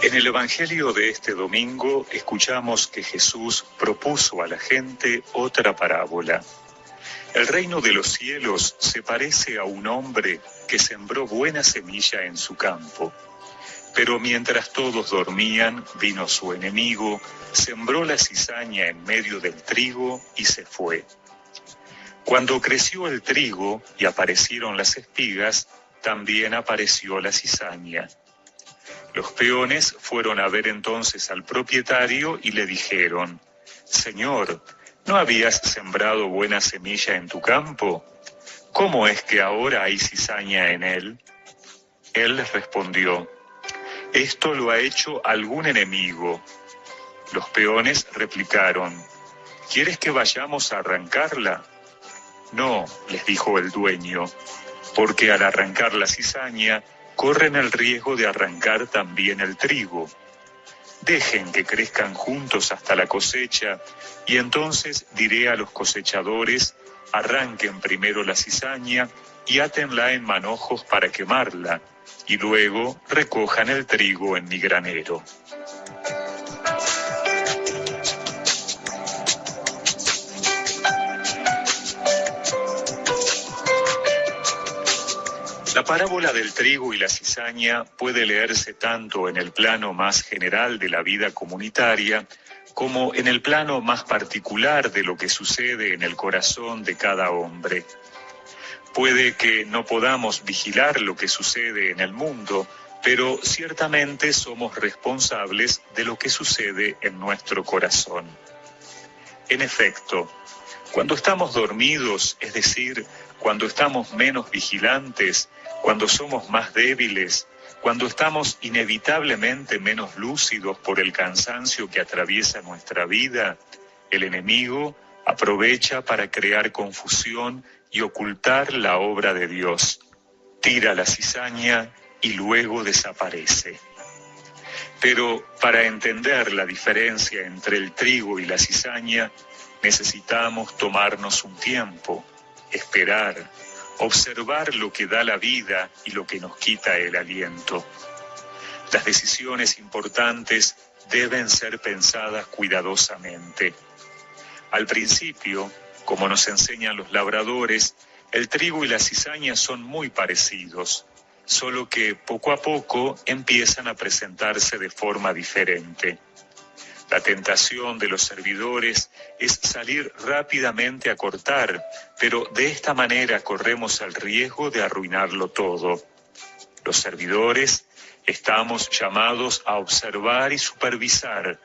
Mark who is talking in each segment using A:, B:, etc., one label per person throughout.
A: En el Evangelio de este domingo escuchamos que Jesús propuso a la gente otra parábola. El reino de los cielos se parece a un hombre que sembró buena semilla en su campo. Pero mientras todos dormían, vino su enemigo, sembró la cizaña en medio del trigo y se fue. Cuando creció el trigo y aparecieron las espigas, también apareció la cizaña. Los peones fueron a ver entonces al propietario y le dijeron: «Señor, ¿no habías sembrado buena semilla en tu campo? ¿Cómo es que ahora hay cizaña en él?». Él les respondió: «Esto lo ha hecho algún enemigo». Los peones replicaron: «¿Quieres que vayamos a arrancarla?». «No», les dijo el dueño, «porque al arrancar la cizaña, corren el riesgo de arrancar también el trigo. Dejen que crezcan juntos hasta la cosecha, y entonces diré a los cosechadores: arranquen primero la cizaña y átenla en manojos para quemarla, y luego recojan el trigo en mi granero». La parábola del trigo y la cizaña puede leerse tanto en el plano más general de la vida comunitaria como en el plano más particular de lo que sucede en el corazón de cada hombre. Puede que no podamos vigilar lo que sucede en el mundo, pero ciertamente somos responsables de lo que sucede en nuestro corazón. En efecto, cuando estamos dormidos, es decir, cuando estamos menos vigilantes, cuando somos más débiles, cuando estamos inevitablemente menos lúcidos por el cansancio que atraviesa nuestra vida, el enemigo aprovecha para crear confusión y ocultar la obra de Dios. Tira la cizaña y luego desaparece. Pero para entender la diferencia entre el trigo y la cizaña, necesitamos tomarnos un tiempo, esperar, observar lo que da la vida y lo que nos quita el aliento. Las decisiones importantes deben ser pensadas cuidadosamente. Al principio, como nos enseñan los labradores, el trigo y la cizaña son muy parecidos, solo que poco a poco empiezan a presentarse de forma diferente. La tentación de los servidores es salir rápidamente a cortar, pero de esta manera corremos el riesgo de arruinarlo todo. Los servidores estamos llamados a observar y supervisar,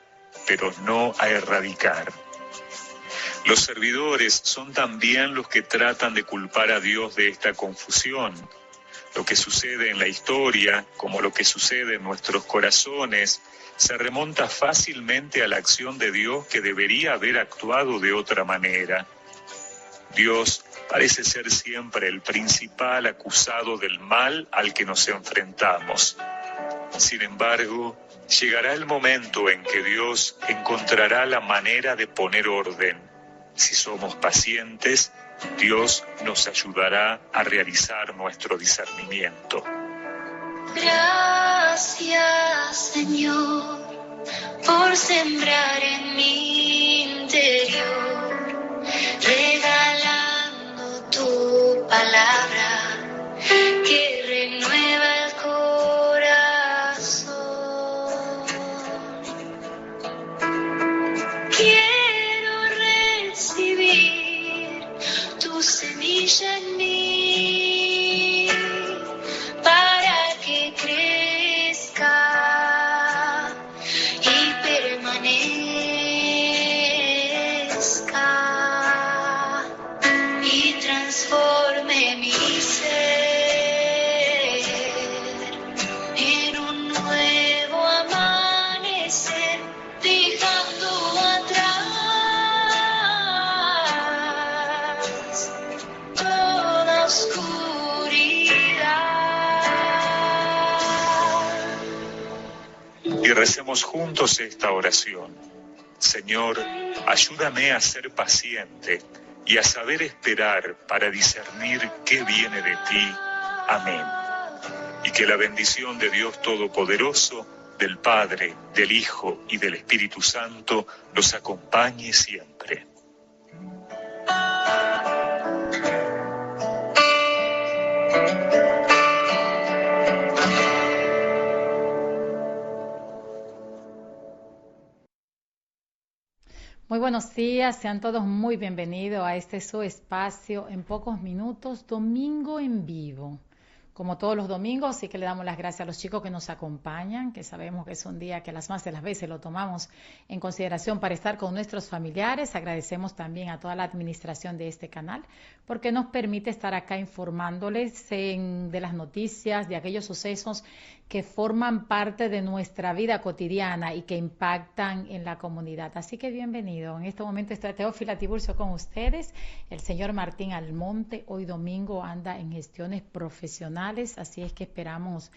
A: pero no a erradicar. Los servidores son también los que tratan de culpar a Dios de esta confusión. Lo que sucede en la historia, como lo que sucede en nuestros corazones, se remonta fácilmente a la acción de Dios, que debería haber actuado de otra manera. Dios parece ser siempre el principal acusado del mal al que nos enfrentamos. Sin embargo, llegará el momento en que Dios encontrará la manera de poner orden. Si somos pacientes, Dios nos ayudará a realizar nuestro discernimiento.
B: Gracias, Señor, por sembrar en mi interior, regalando tu palabra que renueva el corazón. Quiero recibir tu semilla en mí, para que crezca y permanezca y transforme mi ser en un nuevo amanecer, dejando atrás toda oscuridad.
A: Y recemos juntos esta oración. Señor, ayúdame a ser paciente y a saber esperar para discernir qué viene de ti. Amén. Y que la bendición de Dios Todopoderoso, del Padre, del Hijo y del Espíritu Santo los acompañe siempre.
C: Muy buenos días, sean todos muy bienvenidos a este su espacio en pocos minutos, domingo en vivo. Como todos los domingos, sí que le damos las gracias a los chicos que nos acompañan, que sabemos que es un día que las más de las veces lo tomamos en consideración para estar con nuestros familiares. Agradecemos también a toda la administración de este canal, porque nos permite estar acá informándoles de las noticias, de aquellos sucesos que forman parte de nuestra vida cotidiana y que impactan en la comunidad. Así que bienvenido. En este momento está Teófila Tiburcio con ustedes. El señor Martín Almonte hoy domingo anda en gestiones profesionales, así es que esperamos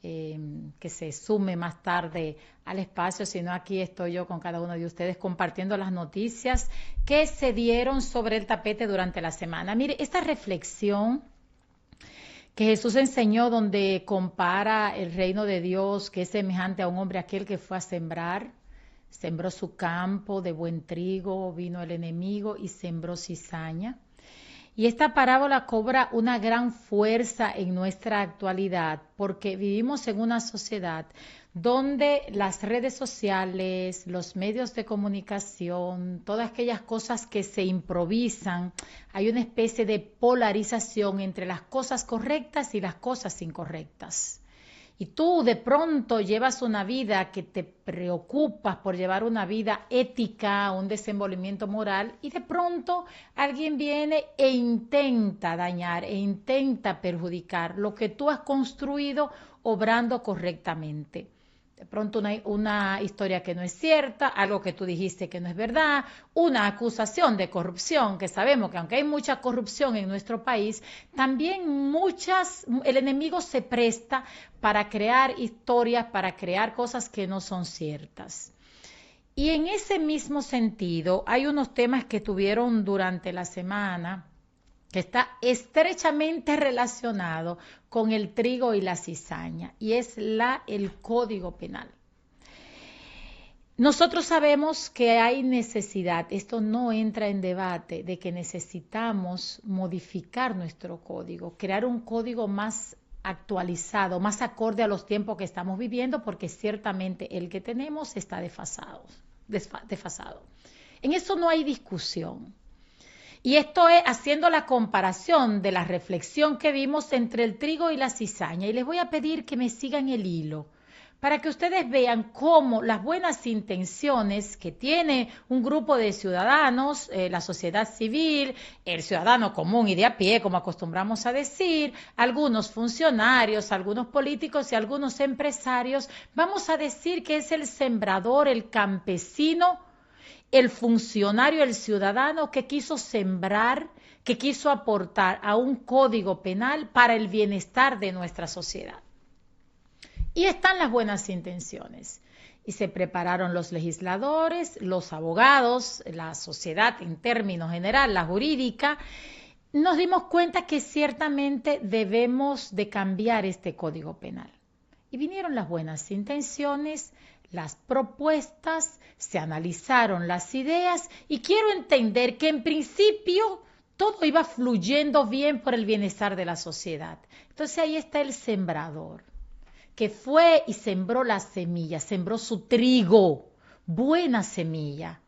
C: que se sume más tarde al espacio, si no aquí estoy yo con cada uno de ustedes compartiendo las noticias que se dieron sobre el tapete durante la semana. Mire, esta reflexión que Jesús enseñó donde compara el reino de Dios, que es semejante a un hombre aquel que fue a sembrar, sembró su campo de buen trigo, vino el enemigo y sembró cizaña. Y esta parábola cobra una gran fuerza en nuestra actualidad porque vivimos en una sociedad donde las redes sociales, los medios de comunicación, todas aquellas cosas que se improvisan, hay una especie de polarización entre las cosas correctas y las cosas incorrectas. Y tú de pronto llevas una vida que te preocupas por llevar una vida ética, un desenvolvimiento moral, y de pronto alguien viene e intenta dañar, e intenta perjudicar lo que tú has construido obrando correctamente. De pronto una historia que no es cierta, algo que tú dijiste que no es verdad, una acusación de corrupción, que sabemos que aunque hay mucha corrupción en nuestro país, también el enemigo se presta para crear historias, para crear cosas que no son ciertas. Y en ese mismo sentido, hay unos temas que tuvieron durante la semana que está estrechamente relacionado con el trigo y la cizaña, y es el Código Penal. Nosotros sabemos que hay necesidad, esto no entra en debate, de que necesitamos modificar nuestro código, crear un código más actualizado, más acorde a los tiempos que estamos viviendo, porque ciertamente el que tenemos está desfasado. En eso no hay discusión. Y esto es haciendo la comparación de la reflexión que vimos entre el trigo y la cizaña. Y les voy a pedir que me sigan el hilo para que ustedes vean cómo las buenas intenciones que tiene un grupo de ciudadanos, la sociedad civil, el ciudadano común y de a pie, como acostumbramos a decir, algunos funcionarios, algunos políticos y algunos empresarios, vamos a decir que es el sembrador, el campesino, el funcionario, el ciudadano que quiso sembrar, que quiso aportar a un código penal para el bienestar de nuestra sociedad. Y están las buenas intenciones. Y se prepararon los legisladores, los abogados, la sociedad en términos general, la jurídica. Nos dimos cuenta que ciertamente debemos de cambiar este código penal. Y vinieron las buenas intenciones, las propuestas, se analizaron las ideas y quiero entender que en principio todo iba fluyendo bien por el bienestar de la sociedad. Entonces ahí está el sembrador, que fue y sembró la semilla, sembró su trigo, buena semilla.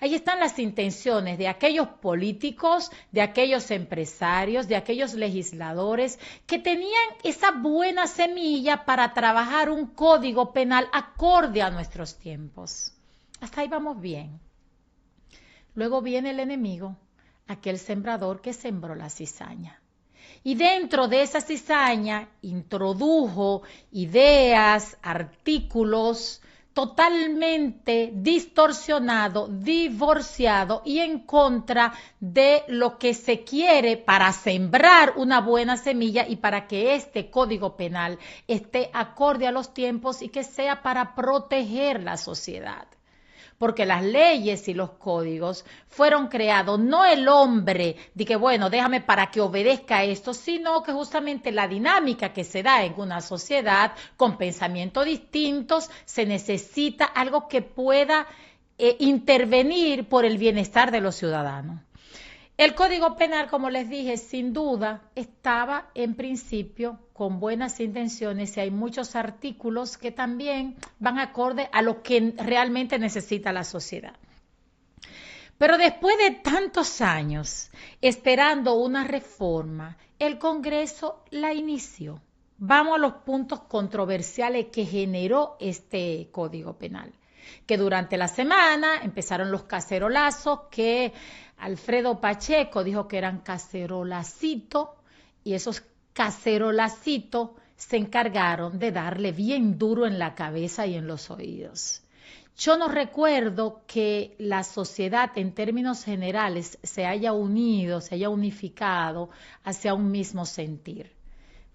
C: Ahí están las intenciones de aquellos políticos, de aquellos empresarios, de aquellos legisladores que tenían esa buena semilla para trabajar un código penal acorde a nuestros tiempos. Hasta ahí vamos bien. Luego viene el enemigo, aquel sembrador que sembró la cizaña. Y dentro de esa cizaña introdujo ideas, artículos, totalmente distorsionado, divorciado y en contra de lo que se quiere para sembrar una buena semilla y para que este código penal esté acorde a los tiempos y que sea para proteger la sociedad. porque las leyes y los códigos fueron creados, no el hombre, de que bueno, déjame para que obedezca esto, sino que justamente la dinámica que se da en una sociedad con pensamientos distintos, se necesita algo que pueda intervenir por el bienestar de los ciudadanos. El Código Penal, como les dije, sin duda estaba en principio con buenas intenciones y hay muchos artículos que también van acorde a lo que realmente necesita la sociedad. Pero después de tantos años esperando una reforma, el Congreso la inició. Vamos a los puntos controversiales que generó este Código Penal. Que durante la semana empezaron los cacerolazos, que Alfredo Pacheco dijo que eran cacerolacitos, y esos cacerolacitos se encargaron de darle bien duro en la cabeza y en los oídos. Yo no recuerdo que la sociedad en términos generales se haya unido, se haya unificado hacia un mismo sentir.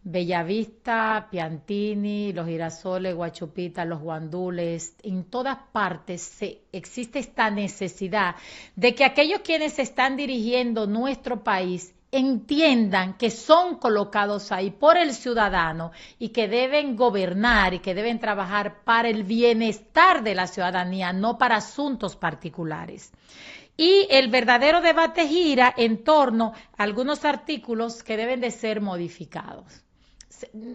C: Bellavista, Piantini, Los Girasoles, Guachupita, Los Guandules, en todas partes existe esta necesidad de que aquellos quienes están dirigiendo nuestro país entiendan que son colocados ahí por el ciudadano y que deben gobernar y que deben trabajar para el bienestar de la ciudadanía, no para asuntos particulares. Y el verdadero debate gira en torno a algunos artículos que deben de ser modificados.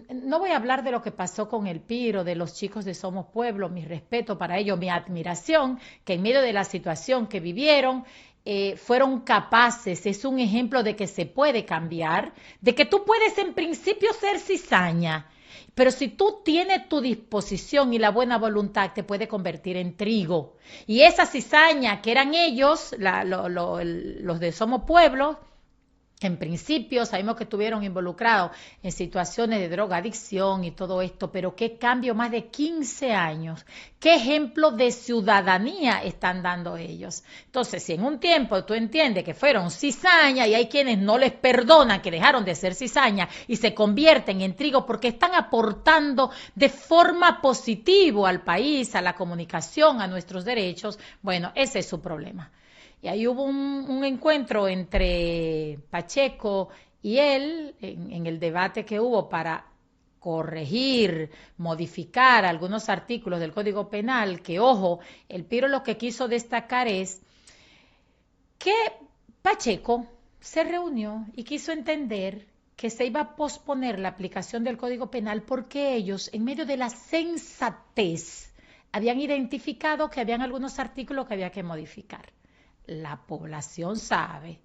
C: No voy a hablar de lo que pasó con el Piro, de los chicos de Somos Pueblo, mi respeto para ellos, mi admiración, que en medio de la situación que vivieron, fueron capaces, es un ejemplo de que se puede cambiar, de que tú puedes en principio ser cizaña, pero si tú tienes tu disposición y la buena voluntad, te puede convertir en trigo. Y esa cizaña que eran ellos, los de Somos Pueblo, en principio sabemos que estuvieron involucrados en situaciones de drogadicción y todo esto, pero qué cambio, más de 15 años, qué ejemplo de ciudadanía están dando ellos. Entonces, si en un tiempo tú entiendes que fueron cizaña y hay quienes no les perdonan que dejaron de ser cizaña y se convierten en trigo porque están aportando de forma positiva al país, a la comunicación, a nuestros derechos, bueno, ese es su problema. Y ahí hubo un encuentro entre Pacheco y él en el debate que hubo para corregir, modificar algunos artículos del Código Penal, que ojo, el Piro lo que quiso destacar es que Pacheco se reunió y quiso entender que se iba a posponer la aplicación del Código Penal porque ellos, en medio de la sensatez, habían identificado que habían algunos artículos que había que modificar. La población sabe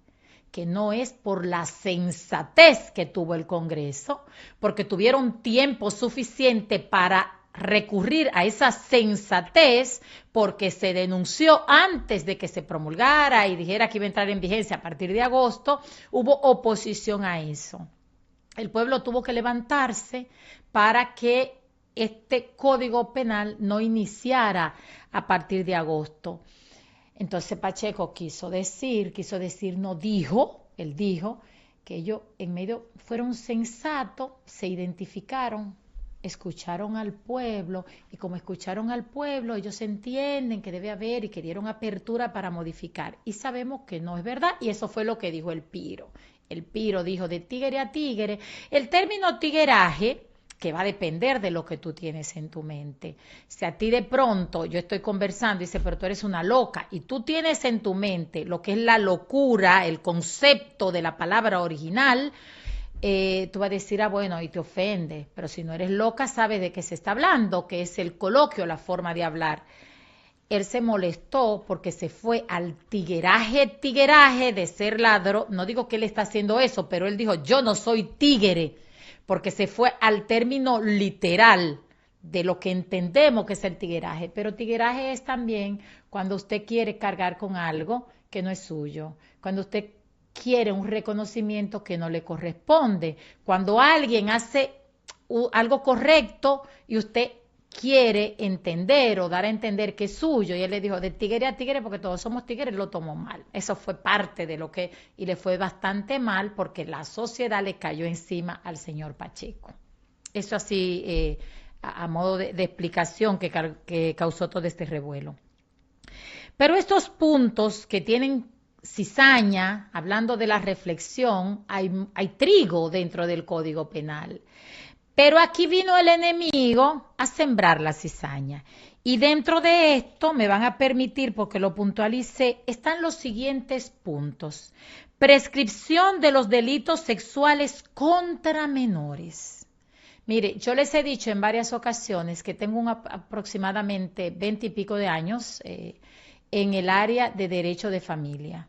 C: que no es por la sensatez que tuvo el Congreso, porque tuvieron tiempo suficiente para recurrir a esa sensatez, porque se denunció antes de que se promulgara y dijera que iba a entrar en vigencia a partir de agosto, hubo oposición a eso. El pueblo tuvo que levantarse para que este Código Penal no iniciara a partir de agosto. Entonces Pacheco quiso decir, no dijo, él dijo que ellos en medio fueron sensatos, se identificaron, escucharon al pueblo y como escucharon al pueblo, ellos entienden que debe haber y que dieron apertura para modificar. Y sabemos que no es verdad y eso fue lo que dijo el Piro. El Piro dijo de tigre a tigre. El término tigueraje, que va a depender de lo que tú tienes en tu mente. Si a ti de pronto yo estoy conversando y dice, pero tú eres una loca, y tú tienes en tu mente lo que es la locura, el concepto de la palabra original, tú vas a decir, bueno, y te ofende, pero si no eres loca, sabes de qué se está hablando, que es el coloquio, la forma de hablar. Él se molestó porque se fue al tigueraje de ser ladrón. No digo que él está haciendo eso, pero él dijo, yo no soy tigre, porque se fue al término literal de lo que entendemos que es el tigueraje. Pero tigueraje es también cuando usted quiere cargar con algo que no es suyo, cuando usted quiere un reconocimiento que no le corresponde, cuando alguien hace algo correcto y usted quiere entender o dar a entender que es suyo, y él le dijo de tigre a tigre porque todos somos tigres, lo tomó mal. Eso fue parte de lo que, y le fue bastante mal porque la sociedad le cayó encima al señor Pacheco. Eso así a modo de explicación que causó todo este revuelo. Pero estos puntos que tienen cizaña, hablando de la reflexión, hay trigo dentro del Código Penal. Pero aquí vino el enemigo a sembrar la cizaña. Y dentro de esto me van a permitir, porque lo puntualicé, están los siguientes puntos. Prescripción de los delitos sexuales contra menores. Mire, yo les he dicho en varias ocasiones que tengo aproximadamente 20 y pico de años en el área de derecho de familia.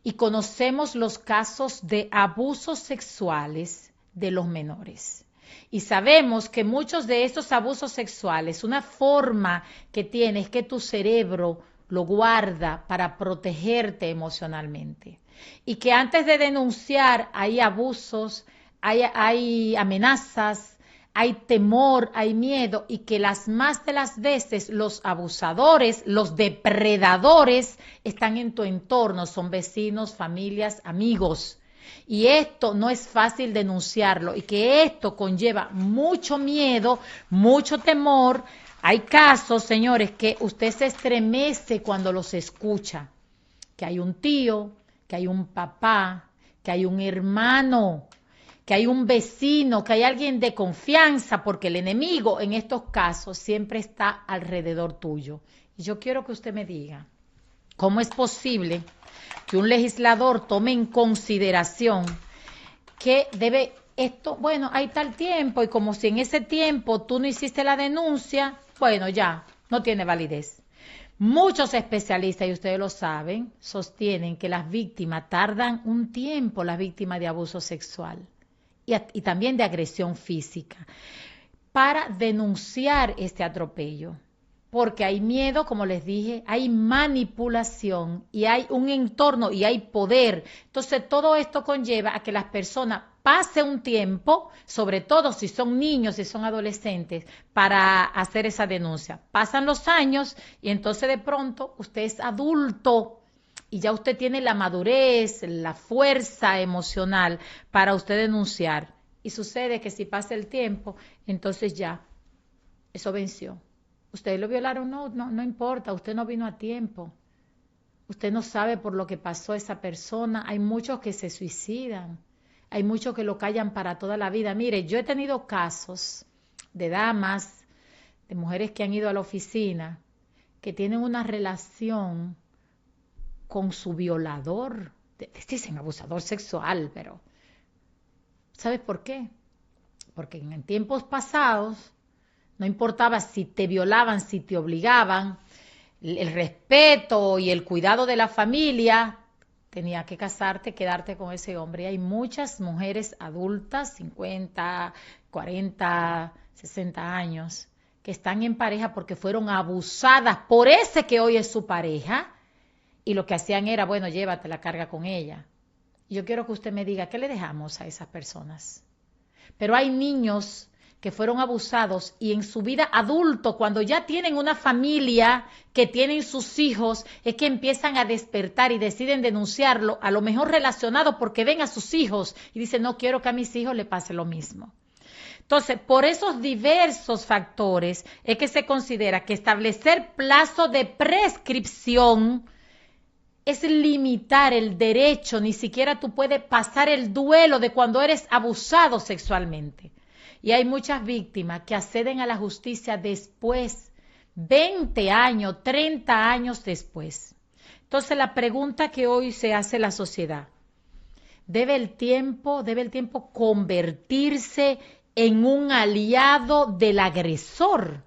C: Y conocemos los casos de abusos sexuales de los menores. Y sabemos que muchos de estos abusos sexuales, una forma que tiene es que tu cerebro lo guarda para protegerte emocionalmente. Y que antes de denunciar hay abusos, hay amenazas, hay temor, hay miedo, y que las más de las veces los abusadores, los depredadores están en tu entorno, son vecinos, familias, amigos. Y esto no es fácil denunciarlo, y que esto conlleva mucho miedo, mucho temor. Hay casos, señores, que usted se estremece cuando los escucha, que hay un tío, que hay un papá, que hay un hermano, que hay un vecino, que hay alguien de confianza, porque el enemigo en estos casos siempre está alrededor tuyo. Y yo quiero que usted me diga, ¿cómo es posible que un legislador tome en consideración que debe esto, bueno, hay tal tiempo, y como si en ese tiempo tú no hiciste la denuncia, bueno, ya, no tiene validez? Muchos especialistas, y ustedes lo saben, sostienen que las víctimas tardan un tiempo, las víctimas de abuso sexual y también de agresión física, para denunciar este atropello. Porque hay miedo, como les dije, hay manipulación y hay un entorno y hay poder. Entonces todo esto conlleva a que las personas pasen un tiempo, sobre todo si son niños, si son adolescentes, para hacer esa denuncia. Pasan los años y entonces de pronto usted es adulto y ya usted tiene la madurez, la fuerza emocional para usted denunciar. Y sucede que si pasa el tiempo, entonces ya, eso venció. Ustedes lo violaron, no importa, usted no vino a tiempo. Usted no sabe por lo que pasó esa persona. Hay muchos que se suicidan. Hay muchos que lo callan para toda la vida. Mire, yo he tenido casos de damas, de mujeres que han ido a la oficina, que tienen una relación con su violador. Dicen abusador sexual, pero ¿sabes por qué? Porque en tiempos pasados no importaba si te violaban, si te obligaban, el respeto y el cuidado de la familia, tenía que casarte, quedarte con ese hombre. Y hay muchas mujeres adultas, 50, 40, 60 años, que están en pareja porque fueron abusadas por ese que hoy es su pareja, y lo que hacían era, bueno, llévate la carga con ella. Yo quiero que usted me diga, ¿qué le dejamos a esas personas? Pero hay niños que fueron abusados y en su vida adulto, cuando ya tienen una familia, que tienen sus hijos, es que empiezan a despertar y deciden denunciarlo, a lo mejor relacionado porque ven a sus hijos y dicen, no quiero que a mis hijos le pase lo mismo. Entonces, por esos diversos factores es que se considera que establecer plazo de prescripción es limitar el derecho, ni siquiera tú puedes pasar el duelo de cuando eres abusado sexualmente. Y hay muchas víctimas que acceden a la justicia después, 20 años, 30 años después. Entonces la pregunta que hoy se hace la sociedad, ¿debe el tiempo convertirse en un aliado del agresor?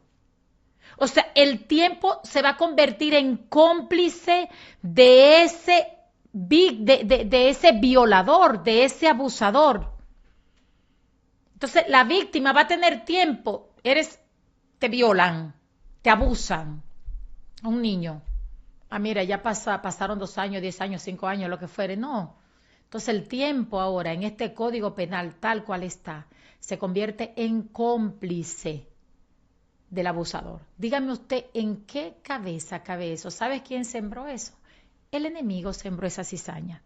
C: O sea, el tiempo se va a convertir en cómplice de ese violador, de ese abusador. Entonces, la víctima va a tener tiempo. Te violan, te abusan. Un niño. Mira, ya pasaron 2 años, 10 años, 5 años, lo que fuere. No. Entonces, el tiempo ahora, en este Código Penal, tal cual está, se convierte en cómplice del abusador. Dígame usted, ¿en qué cabeza cabe eso? ¿Sabes quién sembró eso? El enemigo sembró esa cizaña.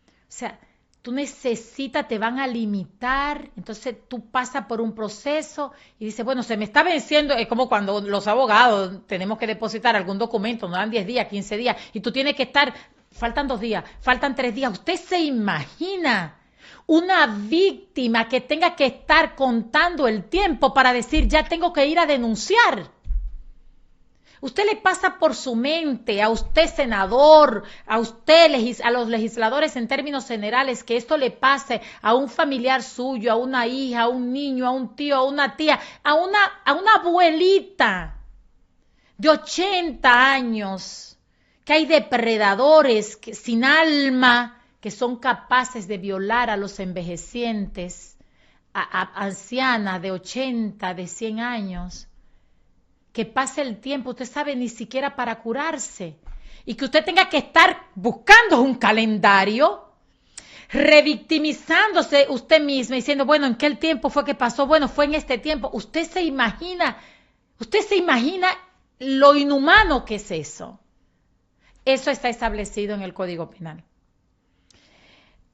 C: O sea, Tú necesitas, te van a limitar, entonces tú pasas por un proceso y dices, bueno, se me está venciendo, es como cuando los abogados tenemos que depositar algún documento, nos dan 10 días, 15 días, y tú tienes que estar, faltan 2 días, faltan 3 días. ¿Usted se imagina una víctima que tenga que estar contando el tiempo para decir, ya tengo que ir a denunciar? Usted le pasa por su mente, a usted senador, a usted, a los legisladores en términos generales, que esto le pase a un familiar suyo, a una hija, a un niño, a un tío, a una tía, a una abuelita de 80 años, que hay depredadores sin alma que son capaces de violar a los envejecientes, a ancianas de 80, de 100 años. Que pase el tiempo, usted sabe, ni siquiera para curarse. Y que usted tenga que estar buscando un calendario, revictimizándose usted misma, diciendo, bueno, ¿en qué tiempo fue que pasó? Bueno, fue en este tiempo. Usted se imagina lo inhumano que es eso. Eso está establecido en el Código Penal.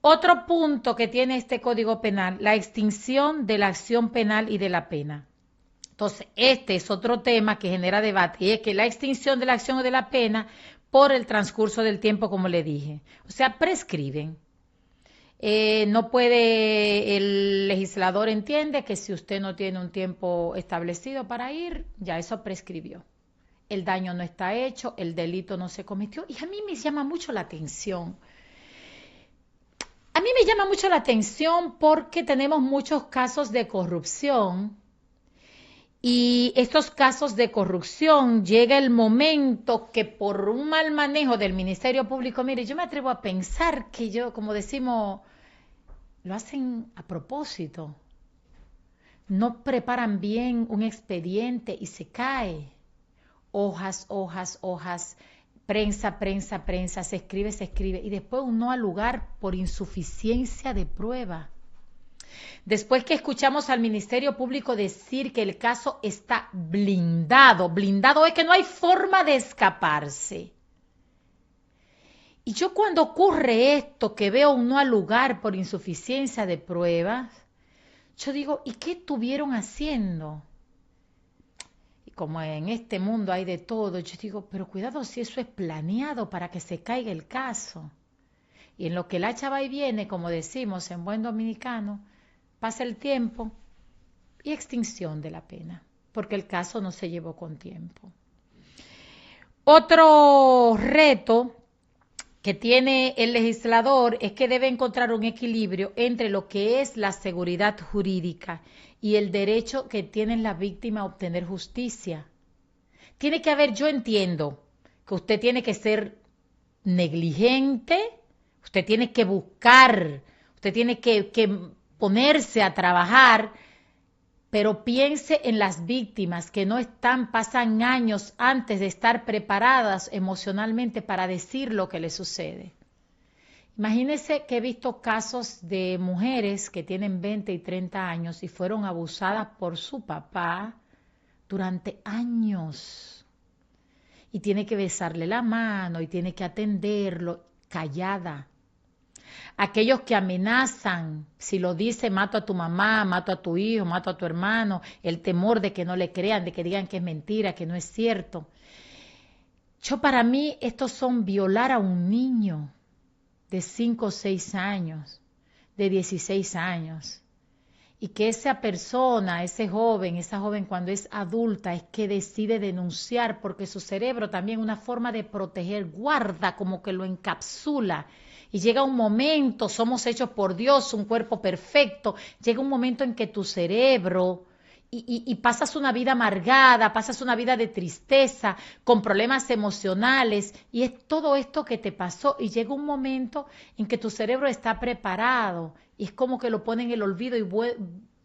C: Otro punto que tiene este Código Penal, la extinción de la acción penal y de la pena. Entonces, este es otro tema que genera debate, y es que la extinción de la acción o de la pena por el transcurso del tiempo, como le dije. O sea, prescriben. No puede, el legislador entiende que si usted no tiene un tiempo establecido para ir, ya eso prescribió. El daño no está hecho, el delito no se cometió. Y a mí me llama mucho la atención. A mí me llama mucho la atención porque tenemos muchos casos de corrupción. Y estos casos de corrupción, llega el momento que por un mal manejo del Ministerio Público, mire, yo me atrevo a pensar que como decimos, lo hacen a propósito. No preparan bien un expediente y se cae. Hojas, prensa, se escribe, y después un no al lugar por insuficiencia de prueba. Después que escuchamos al Ministerio Público decir que el caso está blindado es que no hay forma de escaparse. Y yo cuando ocurre esto, que veo un no al lugar por insuficiencia de pruebas, yo digo, ¿y qué estuvieron haciendo? Y como en este mundo hay de todo, yo digo, pero cuidado si eso es planeado para que se caiga el caso. Y en lo que el hacha va y viene, como decimos en buen dominicano, pasa el tiempo y extinción de la pena, porque el caso no se llevó con tiempo. Otro reto que tiene el legislador es que debe encontrar un equilibrio entre lo que es la seguridad jurídica y el derecho que tiene la víctima a obtener justicia. Tiene que haber, yo entiendo que usted tiene que ser negligente, usted tiene que buscar, usted tiene que ponerse a trabajar, pero piense en las víctimas que no están, pasan años antes de estar preparadas emocionalmente para decir lo que les sucede. Imagínense que he visto casos de mujeres que tienen 20 y 30 años y fueron abusadas por su papá durante años. Y tiene que besarle la mano y tiene que atenderlo callada. Aquellos que amenazan, si lo dice, mato a tu mamá, mato a tu hijo, mato a tu hermano, el temor de que no le crean, de que digan que es mentira, que no es cierto. Para mí, estos son violar a un niño de 5 o 6 años, de 16 años. Y que esa persona, esa joven cuando es adulta es que decide denunciar porque su cerebro también una forma de proteger, guarda como que lo encapsula. Y llega un momento, somos hechos por Dios, un cuerpo perfecto, llega un momento en que tu cerebro y pasas una vida amargada, pasas una vida de tristeza, con problemas emocionales, y es todo esto que te pasó, y llega un momento en que tu cerebro está preparado, y es como que lo pone en el olvido y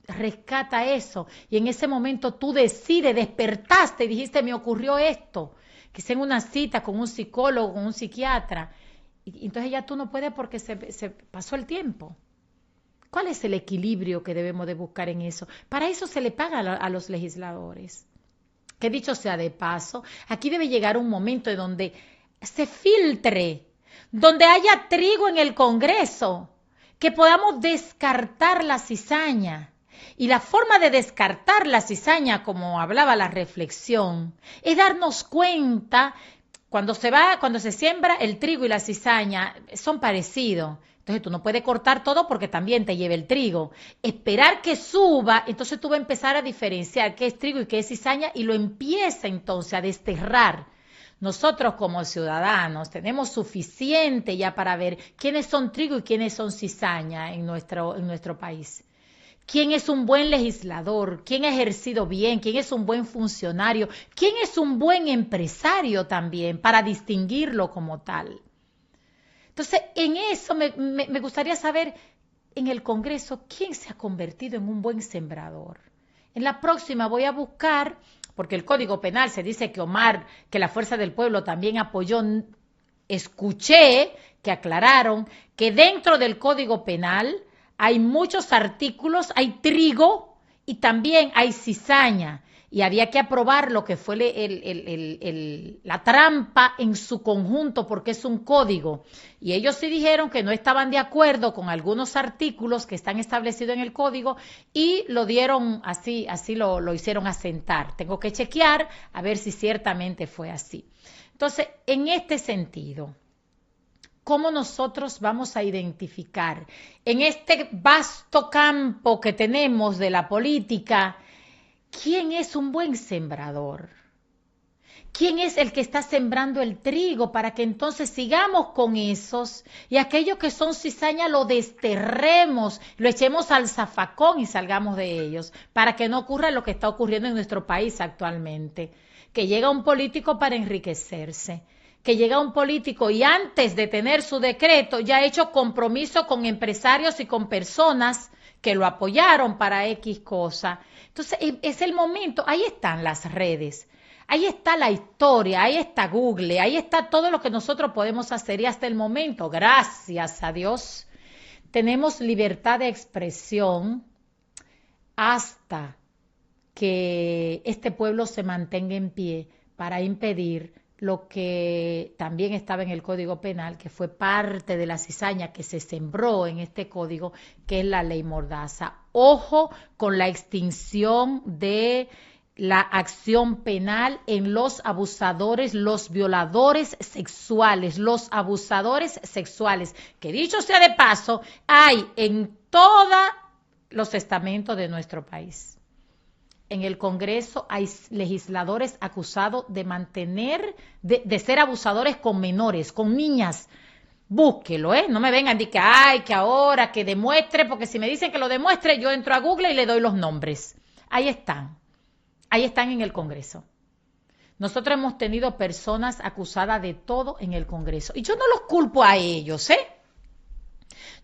C: rescata eso, y en ese momento tú decides, despertaste y dijiste, me ocurrió esto, quizá en una cita con un psicólogo, con un psiquiatra, y entonces ya tú no puedes porque se pasó el tiempo. ¿Cuál es el equilibrio que debemos de buscar en eso? Para eso se le paga a los legisladores. Que dicho sea de paso, aquí debe llegar un momento en donde se filtre, donde haya trigo en el Congreso, que podamos descartar la cizaña. Y la forma de descartar la cizaña, como hablaba la reflexión, es darnos cuenta, cuando se siembra el trigo y la cizaña, son parecidos. Entonces tú no puedes cortar todo porque también te lleva el trigo. Esperar que suba, entonces tú vas a empezar a diferenciar qué es trigo y qué es cizaña y lo empieza entonces a desterrar. Nosotros como ciudadanos tenemos suficiente ya para ver quiénes son trigo y quiénes son cizaña en nuestro país. ¿Quién es un buen legislador? ¿Quién ha ejercido bien? ¿Quién es un buen funcionario? ¿Quién es un buen empresario también para distinguirlo como tal? Entonces, en eso me gustaría saber en el Congreso quién se ha convertido en un buen sembrador. En la próxima voy a buscar, porque el Código Penal se dice que Omar, que la Fuerza del Pueblo también apoyó. Escuché que aclararon que dentro del Código Penal hay muchos artículos, hay trigo y también hay cizaña. Y había que aprobar lo que fue la trampa en su conjunto porque es un código. Y ellos sí dijeron que no estaban de acuerdo con algunos artículos que están establecidos en el código y lo dieron así lo hicieron asentar. Tengo que chequear a ver si ciertamente fue así. Entonces, en este sentido, ¿cómo nosotros vamos a identificar en este vasto campo que tenemos de la política quién es un buen sembrador? ¿Quién es el que está sembrando el trigo para que entonces sigamos con esos y aquellos que son cizaña lo desterremos, lo echemos al zafacón y salgamos de ellos para que no ocurra lo que está ocurriendo en nuestro país actualmente, que llega un político para enriquecerse, que llega un político y antes de tener su decreto ya ha hecho compromiso con empresarios y con personas que lo apoyaron para X cosa. Entonces es el momento, ahí están las redes, ahí está la historia, ahí está Google, ahí está todo lo que nosotros podemos hacer y hasta el momento, gracias a Dios, tenemos libertad de expresión hasta que este pueblo se mantenga en pie para impedir lo que también estaba en el Código Penal, que fue parte de la cizaña que se sembró en este código, que es la ley Mordaza. Ojo con la extinción de la acción penal en los abusadores, los violadores sexuales, los abusadores sexuales, que dicho sea de paso, hay en todos los estamentos de nuestro país. En el Congreso hay legisladores acusados de de ser abusadores con menores, con niñas. Búsquelo, no me vengan de que, que ahora, que demuestre, porque si me dicen que lo demuestre, yo entro a Google y le doy los nombres. Ahí están en el Congreso. Nosotros hemos tenido personas acusadas de todo en el Congreso. Y yo no los culpo a ellos,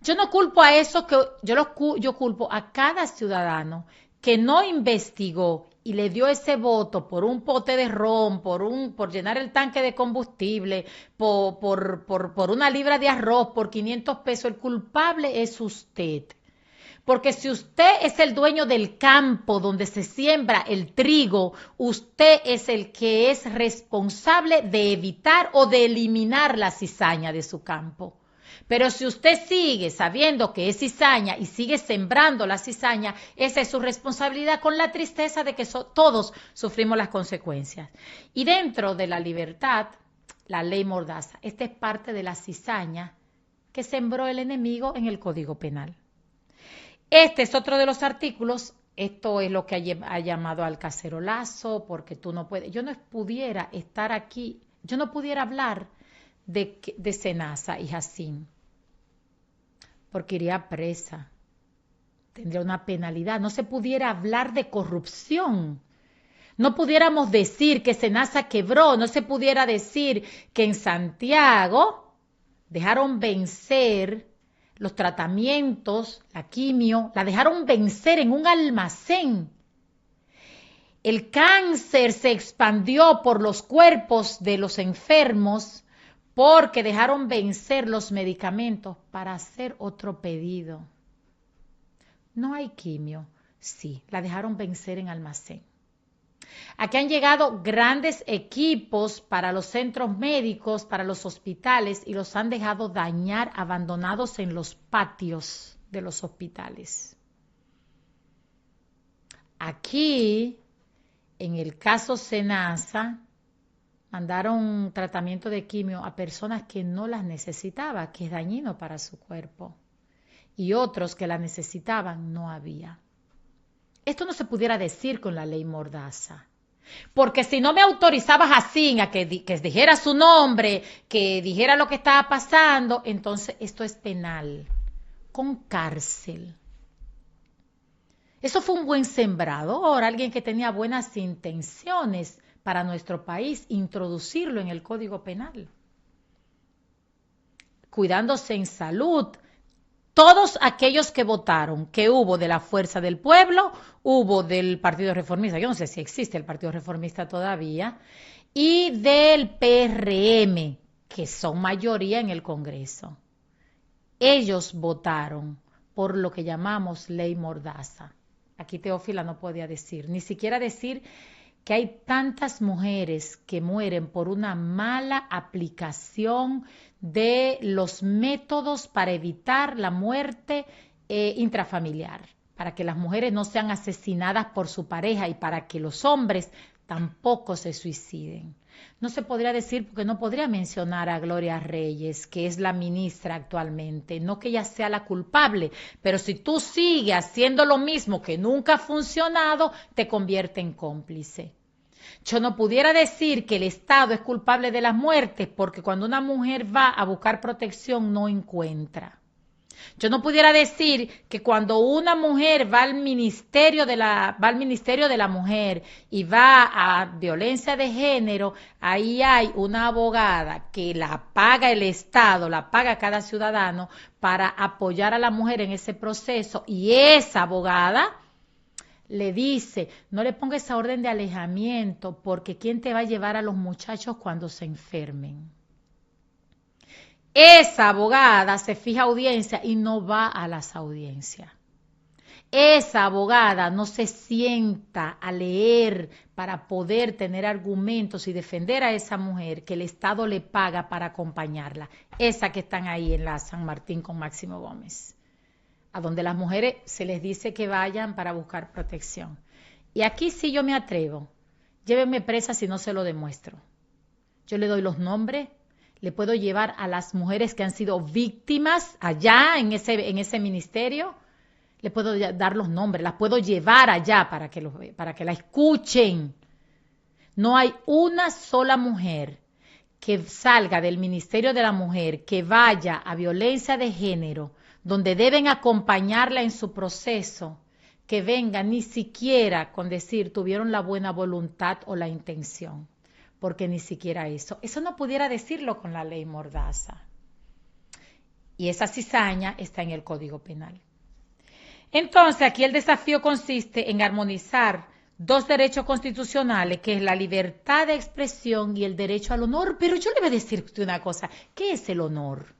C: Yo no culpo a esos, yo culpo a cada ciudadano que no investigó y le dio ese voto por un pote de ron, por llenar el tanque de combustible, por una libra de arroz, por 500 pesos, el culpable es usted. Porque si usted es el dueño del campo donde se siembra el trigo, usted es el que es responsable de evitar o de eliminar la cizaña de su campo. Pero si usted sigue sabiendo que es cizaña y sigue sembrando la cizaña, esa es su responsabilidad, con la tristeza de que todos sufrimos las consecuencias. Y dentro de la libertad, la ley Mordaza, esta es parte de la cizaña que sembró el enemigo en el Código Penal. Este es otro de los artículos, esto es lo que ha llamado al cacerolazo, porque tú no puedes, yo no pudiera estar aquí, yo no pudiera hablar de Senasa y Jacín, porque iría presa, tendría una penalidad, no se pudiera hablar de corrupción, no pudiéramos decir que Senasa quebró, no se pudiera decir que en Santiago dejaron vencer los tratamientos, la quimio, la dejaron vencer en un almacén. El cáncer se expandió por los cuerpos de los enfermos porque dejaron vencer los medicamentos para hacer otro pedido. No hay quimio, sí, la dejaron vencer en almacén. Aquí han llegado grandes equipos para los centros médicos, para los hospitales, y los han dejado dañar, abandonados en los patios de los hospitales. Aquí, en el caso Senasa, mandaron tratamiento de quimio a personas que no las necesitaban, que es dañino para su cuerpo. Y otros que la necesitaban, no había. Esto no se pudiera decir con la ley Mordaza. Porque si no me autorizabas así a que dijera su nombre, que dijera lo que estaba pasando, entonces esto es penal, con cárcel. Eso fue un buen sembrador, alguien que tenía buenas intenciones para nuestro país, introducirlo en el Código Penal. Cuidándose en salud. Todos aquellos que votaron, que hubo de la Fuerza del Pueblo, hubo del Partido Reformista, yo no sé si existe el Partido Reformista todavía, y del PRM, que son mayoría en el Congreso. Ellos votaron por lo que llamamos ley Mordaza. Aquí Teófila no podía decir, ni siquiera decir que hay tantas mujeres que mueren por una mala aplicación de los métodos para evitar la muerte intrafamiliar, para que las mujeres no sean asesinadas por su pareja y para que los hombres tampoco se suiciden. No se podría decir porque no podría mencionar a Gloria Reyes, que es la ministra actualmente, no que ella sea la culpable, pero si tú sigues haciendo lo mismo que nunca ha funcionado, te convierte en cómplice. Yo no pudiera decir que el Estado es culpable de las muertes porque cuando una mujer va a buscar protección no encuentra. Yo no pudiera decir que cuando una mujer va al ministerio de la mujer y va a violencia de género, ahí hay una abogada que la paga el Estado, la paga cada ciudadano para apoyar a la mujer en ese proceso, y esa abogada le dice, no le ponga esa orden de alejamiento porque ¿quién te va a llevar a los muchachos cuando se enfermen? Esa abogada se fija audiencia y no va a las audiencias. Esa abogada no se sienta a leer para poder tener argumentos y defender a esa mujer que el Estado le paga para acompañarla. Esa que están ahí en la San Martín con Máximo Gómez, a donde las mujeres se les dice que vayan para buscar protección. Y aquí sí yo me atrevo. Llévenme presa si no se lo demuestro. Yo le doy los nombres. Le puedo llevar a las mujeres que han sido víctimas allá en ese ministerio, le puedo dar los nombres, las puedo llevar allá para que la escuchen. No hay una sola mujer que salga del Ministerio de la Mujer, que vaya a violencia de género, donde deben acompañarla en su proceso, que venga ni siquiera con decir tuvieron la buena voluntad o la intención. Porque ni siquiera eso no pudiera decirlo con la ley Mordaza. Y esa cizaña está en el Código Penal. Entonces, aquí el desafío consiste en armonizar dos derechos constitucionales, que es la libertad de expresión y el derecho al honor. Pero yo le voy a decir usted una cosa, ¿qué es el honor?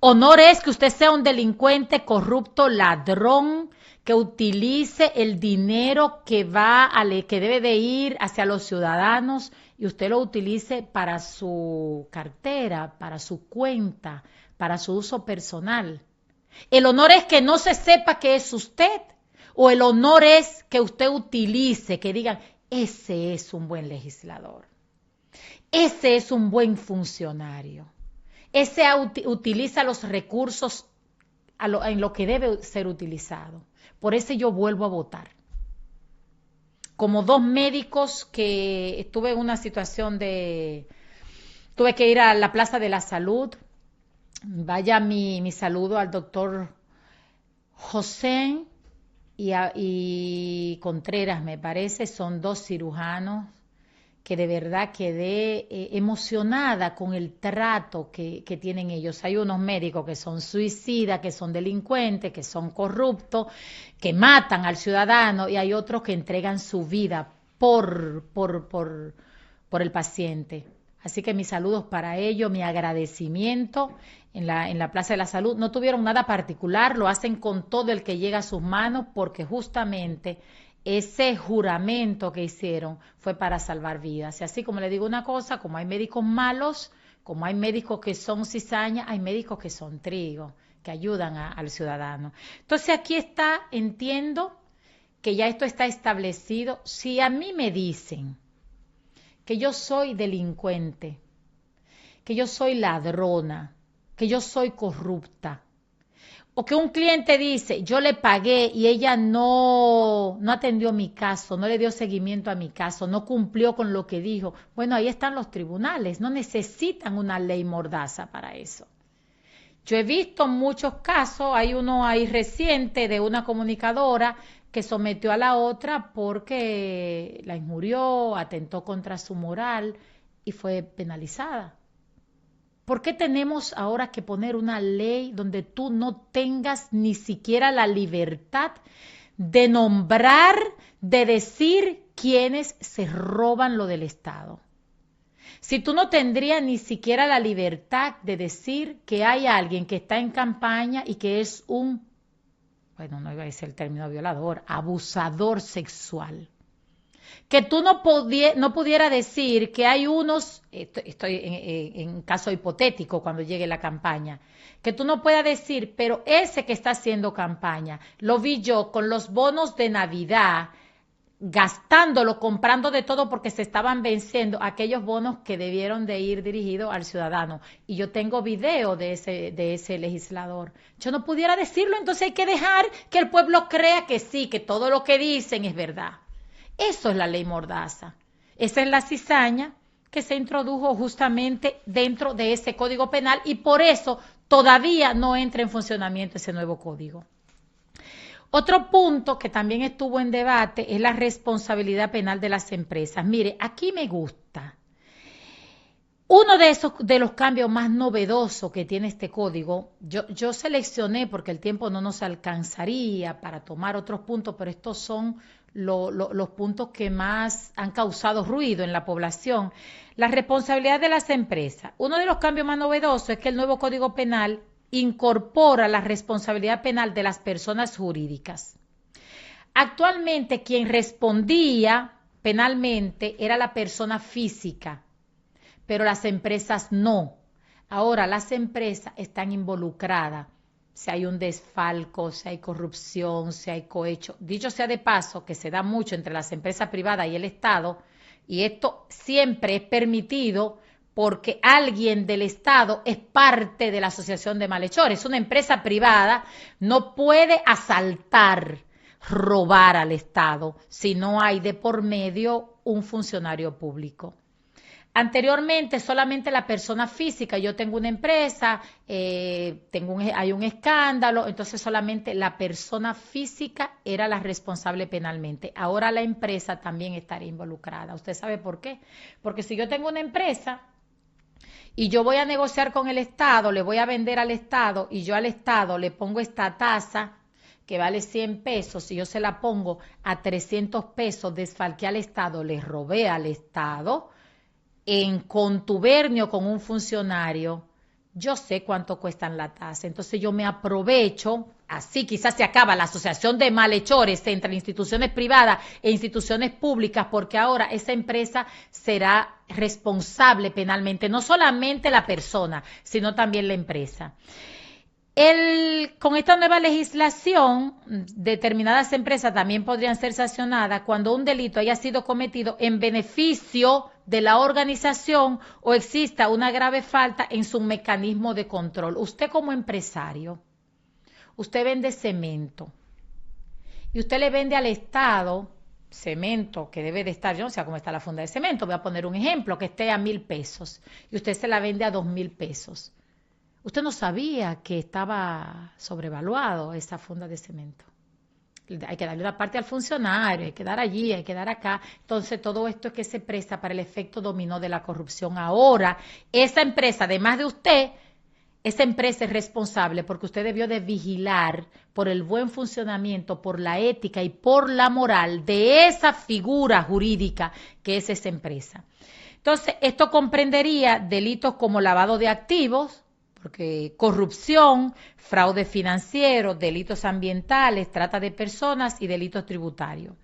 C: Honor es que usted sea un delincuente, corrupto, ladrón, que utilice el dinero que debe de ir hacia los ciudadanos y usted lo utilice para su cartera, para su cuenta, para su uso personal. El honor es que no se sepa que es usted, o el honor es que usted utilice, que digan, ese es un buen legislador, ese es un buen funcionario, ese utiliza los recursos en lo que debe ser utilizado. Por eso yo vuelvo a votar. Como dos médicos que estuve en una situación tuve que ir a la Plaza de la Salud. Vaya mi saludo al doctor José y Contreras, me parece, son dos cirujanos que de verdad quedé emocionada con el trato que tienen ellos. Hay unos médicos que son suicidas, que son delincuentes, que son corruptos, que matan al ciudadano, y hay otros que entregan su vida por el paciente. Así que mis saludos para ellos, mi agradecimiento en la Plaza de la Salud. No tuvieron nada particular, lo hacen con todo el que llega a sus manos, porque justamente ese juramento que hicieron fue para salvar vidas. Y así como le digo una cosa, como hay médicos malos, como hay médicos que son cizaña, hay médicos que son trigo, que ayudan al ciudadano. Entonces aquí está, entiendo que ya esto está establecido. Si a mí me dicen que yo soy delincuente, que yo soy ladrona, que yo soy corrupta, o que un cliente dice, yo le pagué y ella no atendió mi caso, no le dio seguimiento a mi caso, no cumplió con lo que dijo. Bueno, ahí están los tribunales, no necesitan una ley mordaza para eso. Yo he visto muchos casos, hay uno ahí reciente de una comunicadora que sometió a la otra porque la injurió, atentó contra su moral y fue penalizada. ¿Por qué tenemos ahora que poner una ley donde tú no tengas ni siquiera la libertad de nombrar, de decir quiénes se roban lo del Estado? Si tú no tendrías ni siquiera la libertad de decir que hay alguien que está en campaña y que es un, bueno, no iba a decir el término violador, abusador sexual. Que tú no pudiera decir que hay unos, estoy en caso hipotético cuando llegue la campaña, que tú no puedas decir, pero ese que está haciendo campaña, lo vi yo con los bonos de Navidad, gastándolo, comprando de todo porque se estaban venciendo aquellos bonos que debieron de ir dirigidos al ciudadano. Y yo tengo video de ese legislador. Yo no pudiera decirlo, entonces hay que dejar que el pueblo crea que sí, que todo lo que dicen es verdad. Eso es la ley mordaza. Esa es la cizaña que se introdujo justamente dentro de ese código penal y por eso todavía no entra en funcionamiento ese nuevo código. Otro punto que también estuvo en debate es la responsabilidad penal de las empresas. Mire, aquí me gusta. Uno de los cambios más novedosos que tiene este código, yo seleccioné porque el tiempo no nos alcanzaría para tomar otros puntos, pero estos son los puntos que más han causado ruido en la población. La responsabilidad de las empresas. Uno de los cambios más novedosos es que el nuevo Código Penal incorpora la responsabilidad penal de las personas jurídicas. Actualmente quien respondía penalmente era la persona física, pero las empresas no. Ahora las empresas están involucradas. Si hay un desfalco, si hay corrupción, si hay cohecho. Dicho sea de paso, que se da mucho entre las empresas privadas y el Estado, y esto siempre es permitido porque alguien del Estado es parte de la asociación de malhechores. Una empresa privada no puede asaltar, robar al Estado si no hay de por medio un funcionario público. Anteriormente solamente la persona física, yo tengo una empresa, hay un escándalo, entonces solamente la persona física era la responsable penalmente. Ahora la empresa también estaría involucrada. ¿Usted sabe por qué? Porque si yo tengo una empresa y yo voy a negociar con el Estado, le voy a vender al Estado y yo al Estado le pongo esta tasa que vale 100 pesos, si yo se la pongo a 300 pesos, desfalqué al Estado, le robé al Estado, en contubernio con un funcionario, yo sé cuánto cuestan la tasa. Entonces yo me aprovecho, así quizás se acaba la asociación de malhechores entre instituciones privadas e instituciones públicas, porque ahora esa empresa será responsable penalmente, no solamente la persona, sino también la empresa. Con esta nueva legislación, determinadas empresas también podrían ser sancionadas cuando un delito haya sido cometido en beneficio de la organización o exista una grave falta en su mecanismo de control. Usted como empresario, usted vende cemento y usted le vende al Estado cemento que debe de estar, yo no sé cómo está la funda de cemento, voy a poner un ejemplo, que esté a 1.000 pesos y usted se la vende a 2.000 pesos. Usted no sabía que estaba sobrevaluado esa funda de cemento. Hay que darle una parte al funcionario, hay que dar allí, hay que dar acá. Entonces, todo esto es que se presta para el efecto dominó de la corrupción. Ahora, esa empresa, además de usted, esa empresa es responsable porque usted debió de vigilar por el buen funcionamiento, por la ética y por la moral de esa figura jurídica que es esa empresa. Entonces, esto comprendería delitos como lavado de activos, porque corrupción, fraude financiero, delitos ambientales, trata de personas y delitos tributarios.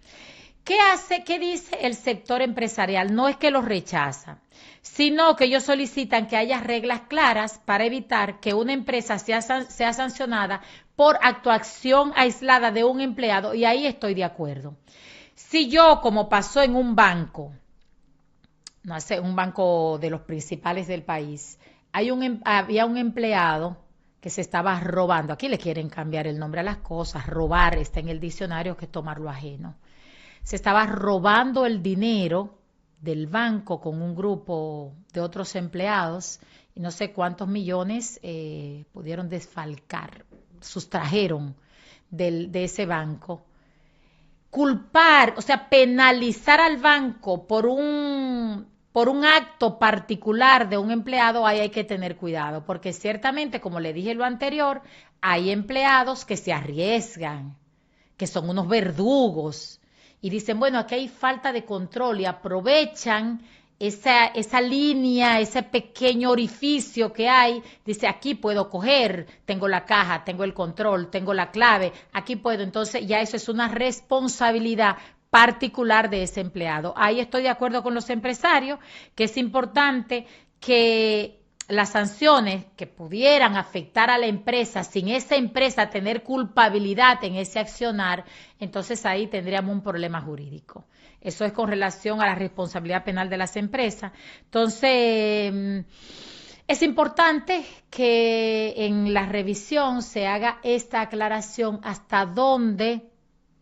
C: ¿Qué dice el sector empresarial? No es que los rechaza, sino que ellos solicitan que haya reglas claras para evitar que una empresa sea sancionada por actuación aislada de un empleado, y ahí estoy de acuerdo. Si yo, como pasó en un banco, no sé, un banco de los principales del país, había un empleado que se estaba robando, aquí le quieren cambiar el nombre a las cosas, robar está en el diccionario, que es tomar lo ajeno. Se estaba robando el dinero del banco con un grupo de otros empleados y no sé cuántos millones pudieron desfalcar, sustrajeron de ese banco. Culpar, o sea, penalizar al banco por un acto particular de un empleado, ahí hay que tener cuidado, porque ciertamente, como le dije lo anterior, hay empleados que se arriesgan, que son unos verdugos, y dicen, bueno, aquí hay falta de control y aprovechan esa línea, ese pequeño orificio que hay, dice, aquí puedo coger, tengo la caja, tengo el control, tengo la clave, aquí puedo, entonces ya eso es una responsabilidad particular de ese empleado. Ahí estoy de acuerdo con los empresarios, que es importante que las sanciones que pudieran afectar a la empresa sin esa empresa tener culpabilidad en ese accionar, entonces ahí tendríamos un problema jurídico. Eso es con relación a la responsabilidad penal de las empresas. Entonces, es importante que en la revisión se haga esta aclaración hasta dónde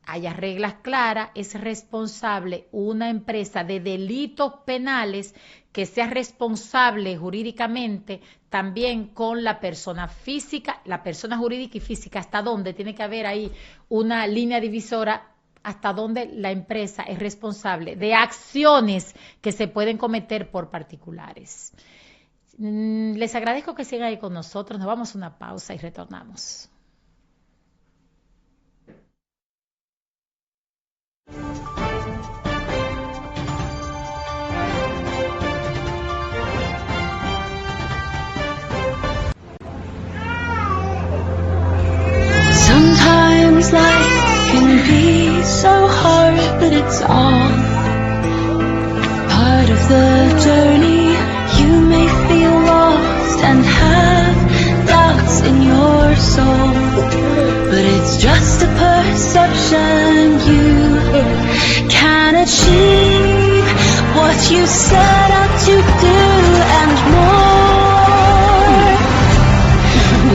C: haya reglas claras, es responsable una empresa de delitos penales que sea responsable jurídicamente también con la persona física, la persona jurídica y física, hasta dónde tiene que haber ahí una línea divisora, hasta dónde la empresa es responsable de acciones que se pueden cometer por particulares. Les agradezco que sigan ahí con nosotros, nos vamos a una pausa y retornamos.
B: Sometimes life can be so hard, but it's all part of the journey. You may feel lost and have doubts in your soul, but it's just a perception. You can achieve what you set out to do and more.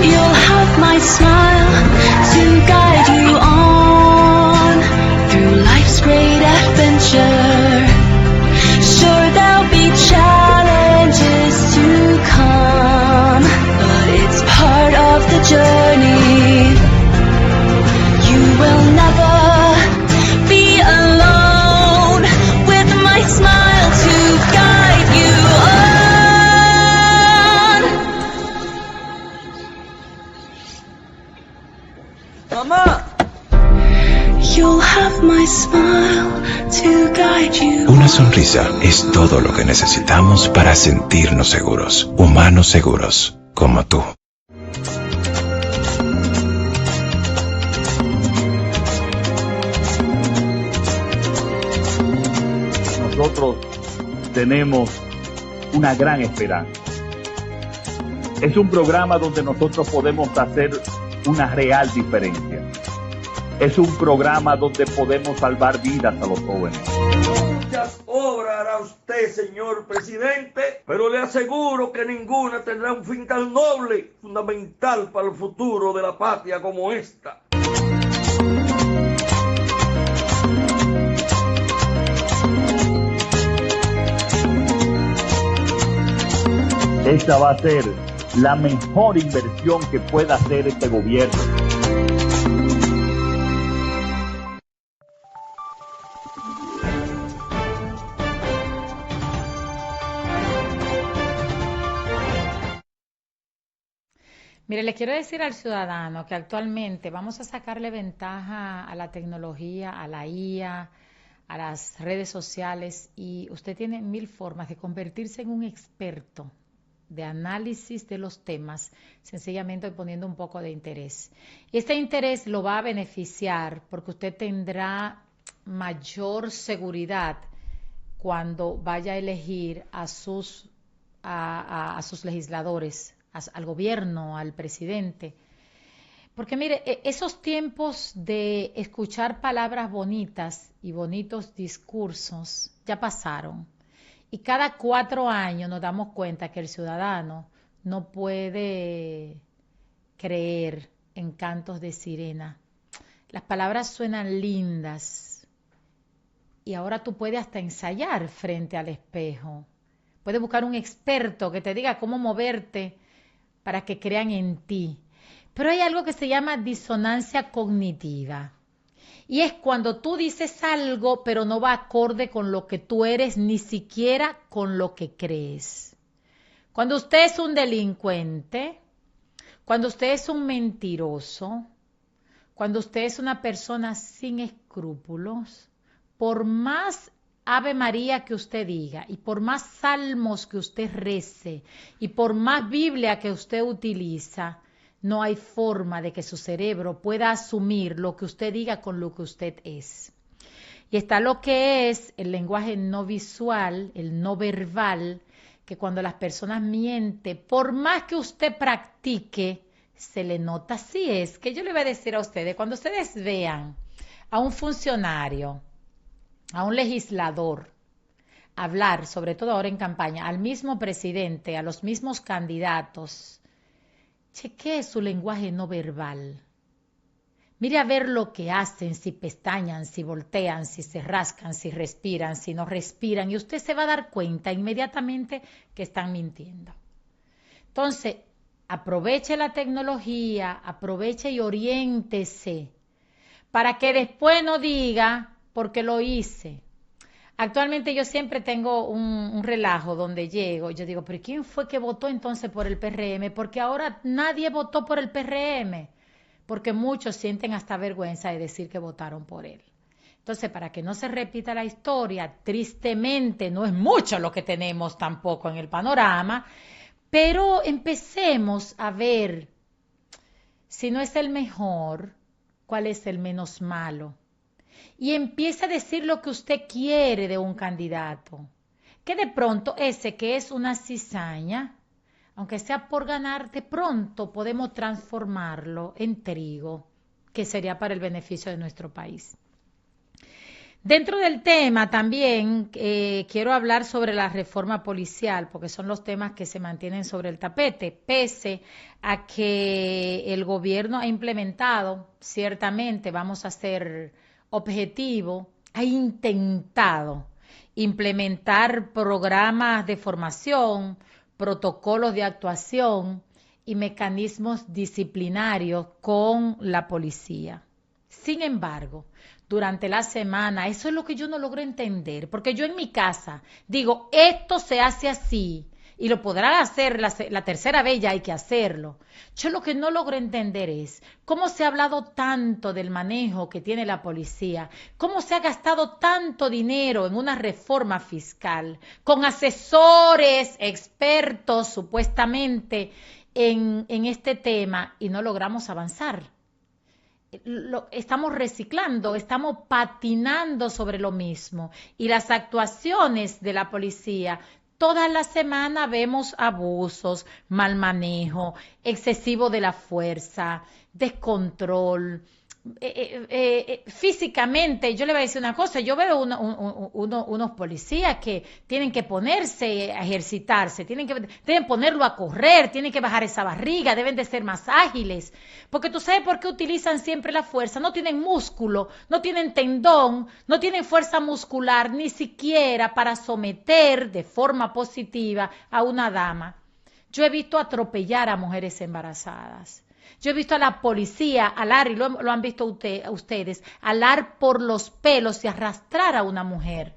B: You'll have my smile to guide you on through life's great adventure. Sure, there'll be challenges to come, but it's part of the journey. You will never be alone with my smile to guide you on. Mamá! You'll have my smile to guide you.
D: Una sonrisa es todo lo que necesitamos para sentirnos seguros, humanos seguros, como tú.
E: Nosotros tenemos una gran esperanza. Es un programa donde nosotros podemos hacer una real diferencia. Es un programa donde podemos salvar vidas a los jóvenes.
F: Muchas obras hará usted, señor presidente, pero le aseguro que ninguna tendrá un fin tan noble, fundamental para el futuro de la patria como esta.
E: Esta va a ser la mejor inversión que pueda hacer este gobierno.
C: Mire, le quiero decir al ciudadano que actualmente vamos a sacarle ventaja a la tecnología, a la IA, a las redes sociales, y usted tiene 1000 formas de convertirse en un experto de análisis de los temas, sencillamente poniendo un poco de interés. Y este interés lo va a beneficiar porque usted tendrá mayor seguridad cuando vaya a elegir a sus legisladores, al gobierno, al presidente. Porque mire, esos tiempos de escuchar palabras bonitas y bonitos discursos ya pasaron. Y cada 4 años nos damos cuenta que el ciudadano no puede creer en cantos de sirena. Las palabras suenan lindas y ahora tú puedes hasta ensayar frente al espejo. Puedes buscar un experto que te diga cómo moverte para que crean en ti. Pero hay algo que se llama disonancia cognitiva. Y es cuando tú dices algo, pero no va acorde con lo que tú eres, ni siquiera con lo que crees. Cuando usted es un delincuente, cuando usted es un mentiroso, cuando usted es una persona sin escrúpulos, por más Ave María que usted diga, y por más salmos que usted rece, y por más Biblia que usted utiliza, no hay forma de que su cerebro pueda asumir lo que usted diga con lo que usted es. Y está lo que es el lenguaje no visual, el no verbal, que cuando las personas mienten, por más que usted practique, se le nota. Así es que yo le voy a decir a ustedes, cuando ustedes vean a un funcionario, a un legislador, hablar, sobre todo ahora en campaña, al mismo presidente, a los mismos candidatos, chequee su lenguaje no verbal. Mire a ver lo que hacen, si pestañan, si voltean, si se rascan, si respiran, si no respiran, y usted se va a dar cuenta inmediatamente que están mintiendo. Entonces, aproveche la tecnología, aproveche y oriéntese para que después no diga porque lo hice. Actualmente yo siempre tengo un relajo donde llego, yo digo, pero ¿quién fue que votó entonces por el PRM? Porque ahora nadie votó por el PRM, porque muchos sienten hasta vergüenza de decir que votaron por él. Entonces, para que no se repita la historia, tristemente no es mucho lo que tenemos tampoco en el panorama, pero empecemos a ver, si no es el mejor, cuál es el menos malo. Y empiece a decir lo que usted quiere de un candidato. Que de pronto ese que es una cizaña, aunque sea por ganar, de pronto podemos transformarlo en trigo, que sería para el beneficio de nuestro país. Dentro del tema también quiero hablar sobre la reforma policial, porque son los temas que se mantienen sobre el tapete, pese a que el gobierno ha implementado, ciertamente vamos a ser objetivo, ha intentado implementar programas de formación, protocolos de actuación y mecanismos disciplinarios con la policía. Sin embargo, durante la semana, eso es lo que yo no logro entender, porque yo en mi casa digo, esto se hace así, y lo podrán hacer la tercera vez, ya hay que hacerlo. Yo lo que no logro entender es cómo se ha hablado tanto del manejo que tiene la policía, cómo se ha gastado tanto dinero en una reforma fiscal, con asesores, expertos supuestamente en este tema, y no logramos avanzar. Estamos reciclando, estamos patinando sobre lo mismo, y las actuaciones de la policía, toda la semana vemos abusos, mal manejo, excesivo de la fuerza, descontrol. Físicamente, yo le voy a decir una cosa, yo veo unos policías que tienen que ponerse a ejercitarse, deben ponerlo a correr, tienen que bajar esa barriga, deben de ser más ágiles, porque tú sabes por qué utilizan siempre la fuerza, no tienen músculo, no tienen tendón, no tienen fuerza muscular, ni siquiera para someter de forma positiva a una dama. Yo he visto atropellar a mujeres embarazadas. Yo he visto a la policía alar, y lo han visto ustedes, alar por los pelos y arrastrar a una mujer.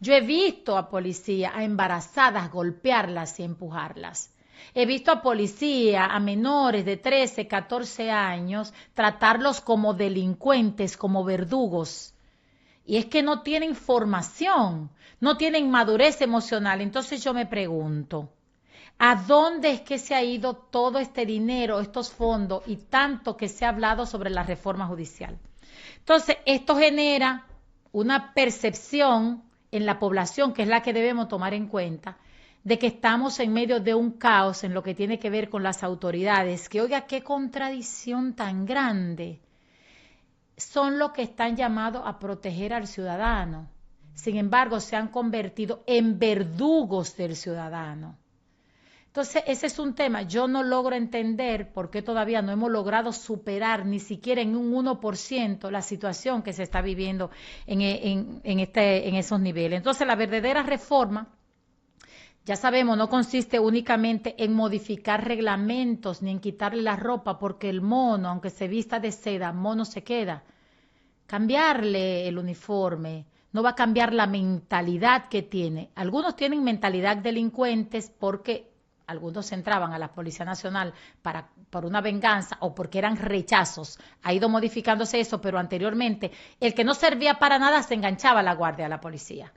C: Yo he visto a policía, a embarazadas, golpearlas y empujarlas. He visto a policía, a menores de 13, 14 años, tratarlos como delincuentes, como verdugos. Y es que no tienen formación, no tienen madurez emocional. Entonces yo me pregunto, ¿A dónde es que se ha ido todo este dinero, estos fondos y tanto que se ha hablado sobre la reforma judicial? Entonces, esto genera una percepción en la población, que es la que debemos tomar en cuenta, de que estamos en medio de un caos en lo que tiene que ver con las autoridades, que oiga, qué contradicción tan grande. Son los que están llamados a proteger al ciudadano. Sin embargo, se han convertido en verdugos del ciudadano. Entonces, ese es un tema. Yo no logro entender por qué todavía no hemos logrado superar ni siquiera en un 1% la situación que se está viviendo en esos niveles. Entonces, la verdadera reforma, ya sabemos, no consiste únicamente en modificar reglamentos ni en quitarle la ropa, porque el mono, aunque se vista de seda, mono se queda. Cambiarle el uniforme no va a cambiar la mentalidad que tiene. Algunos tienen mentalidad delincuentes porque algunos entraban a la Policía Nacional por una venganza o porque eran rechazos. Ha ido modificándose eso, pero anteriormente el que no servía para nada se enganchaba a la guardia de la policía.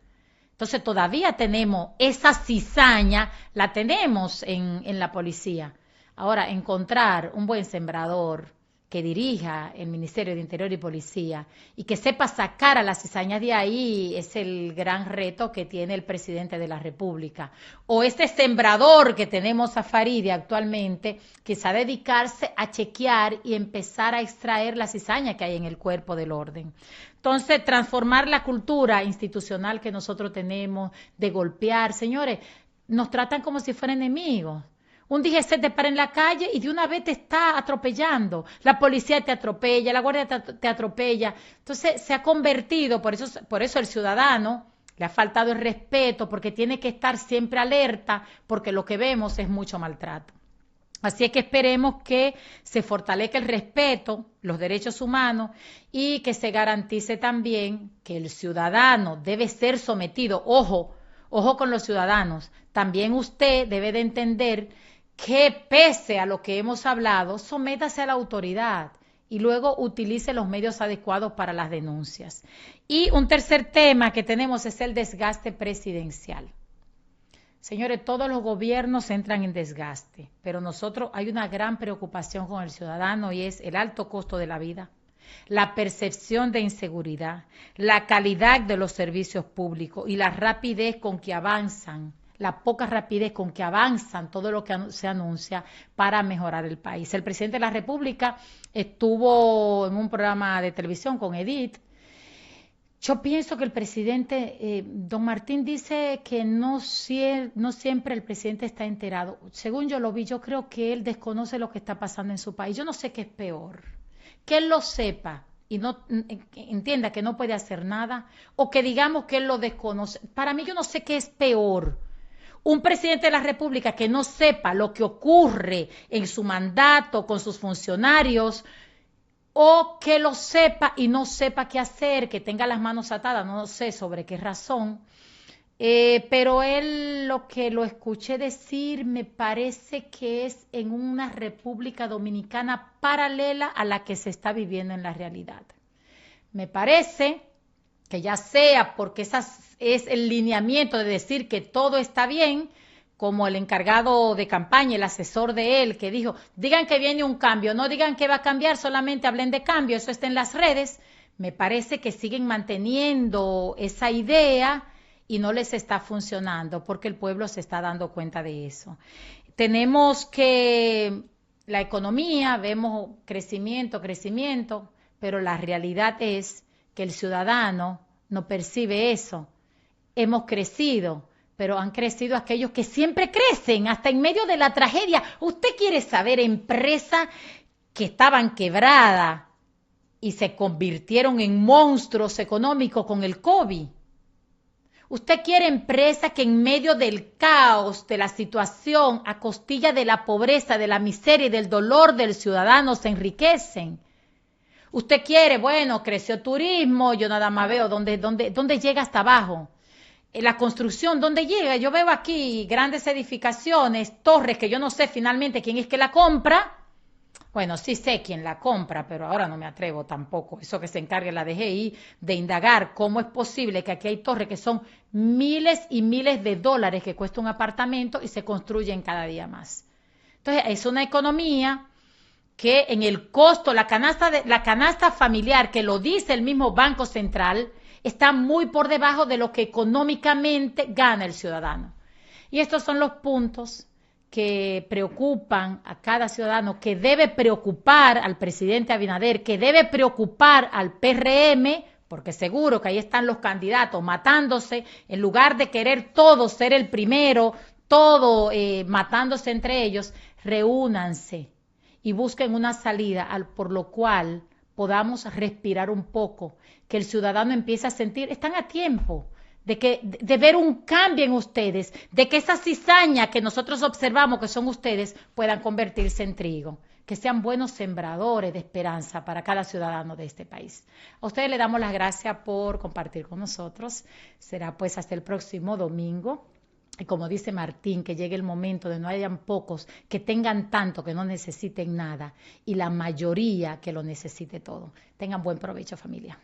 C: Entonces todavía tenemos esa cizaña, la tenemos en la policía. Ahora, encontrar un buen sembrador que dirija el Ministerio de Interior y Policía y que sepa sacar a la cizaña de ahí es el gran reto que tiene el presidente de la República. O este sembrador que tenemos a Faride actualmente, quizá dedicarse a chequear y empezar a extraer la cizaña que hay en el cuerpo del orden. Entonces, transformar la cultura institucional que nosotros tenemos de golpear. Señores, nos tratan como si fueran enemigos. Un DGC te para en la calle y de una vez te está atropellando. La policía te atropella, la guardia te atropella. Entonces se ha convertido, por eso el ciudadano le ha faltado el respeto, porque tiene que estar siempre alerta, porque lo que vemos es mucho maltrato. Así es que esperemos que se fortalezca el respeto, los derechos humanos y que se garantice también que el ciudadano debe ser sometido. Ojo con los ciudadanos. También usted debe de entender que pese a lo que hemos hablado, sométase a la autoridad y luego utilice los medios adecuados para las denuncias. Y un tercer tema que tenemos es el desgaste presidencial. Señores, todos los gobiernos entran en desgaste, pero nosotros hay una gran preocupación con el ciudadano y es el alto costo de la vida, la percepción de inseguridad, la calidad de los servicios públicos y la rapidez con que avanzan, la poca rapidez con que avanzan todo lo que se anuncia para mejorar el país. El presidente de la República estuvo en un programa de televisión con Edith. Yo pienso que el presidente, don Martín, dice que no siempre el presidente está enterado. Según yo lo vi, yo creo que él desconoce lo que está pasando en su país. Yo no sé qué es peor, que él lo sepa y no entienda que no puede hacer nada, o que digamos que él lo desconoce. Para mí, yo no sé qué es peor. Un presidente de la República que no sepa lo que ocurre en su mandato con sus funcionarios, o que lo sepa y no sepa qué hacer, que tenga las manos atadas, no sé sobre qué razón, pero él, lo que lo escuché decir, me parece que es en una República Dominicana paralela a la que se está viviendo en la realidad. Me parece que ya sea porque ese es el lineamiento de decir que todo está bien, como el encargado de campaña, el asesor de él, que dijo, digan que viene un cambio, no digan que va a cambiar, solamente hablen de cambio, eso está en las redes. Me parece que siguen manteniendo esa idea y no les está funcionando, porque el pueblo se está dando cuenta de eso. Tenemos que la economía, vemos crecimiento, pero la realidad es que el ciudadano no percibe eso. Hemos crecido, pero han crecido aquellos que siempre crecen, hasta en medio de la tragedia. Usted quiere saber empresas que estaban quebradas y se convirtieron en monstruos económicos con el COVID. Usted quiere empresas que en medio del caos, de la situación, a costilla de la pobreza, de la miseria y del dolor del ciudadano se enriquecen. Usted quiere, bueno, creció turismo, yo nada más veo dónde llega hasta abajo. La construcción, ¿dónde llega? Yo veo aquí grandes edificaciones, torres, que yo no sé finalmente quién es que la compra, Bueno, sí sé quién la compra, pero ahora no me atrevo tampoco. Eso que se encargue la DGI de indagar cómo es posible que aquí hay torres que son miles y miles de dólares que cuesta un apartamento y se construyen cada día más. Entonces, es una economía que en el costo, la canasta familiar, que lo dice el mismo Banco Central, está muy por debajo de lo que económicamente gana el ciudadano. Y estos son los puntos que preocupan a cada ciudadano, que debe preocupar al presidente Abinader, que debe preocupar al PRM, porque seguro que ahí están los candidatos matándose, en lugar de querer todos ser el primero, todo matándose entre ellos. Reúnanse y busquen una salida por lo cual podamos respirar un poco, que el ciudadano empiece a sentir, están a tiempo de ver un cambio en ustedes, de que esa cizaña que nosotros observamos que son ustedes puedan convertirse en trigo, que sean buenos sembradores de esperanza para cada ciudadano de este país. A ustedes le damos las gracias por compartir con nosotros. Será pues hasta el próximo domingo. Y como dice Martín, que llegue el momento de no hayan pocos que tengan tanto que no necesiten nada y la mayoría que lo necesite todo. Tengan buen provecho, familia.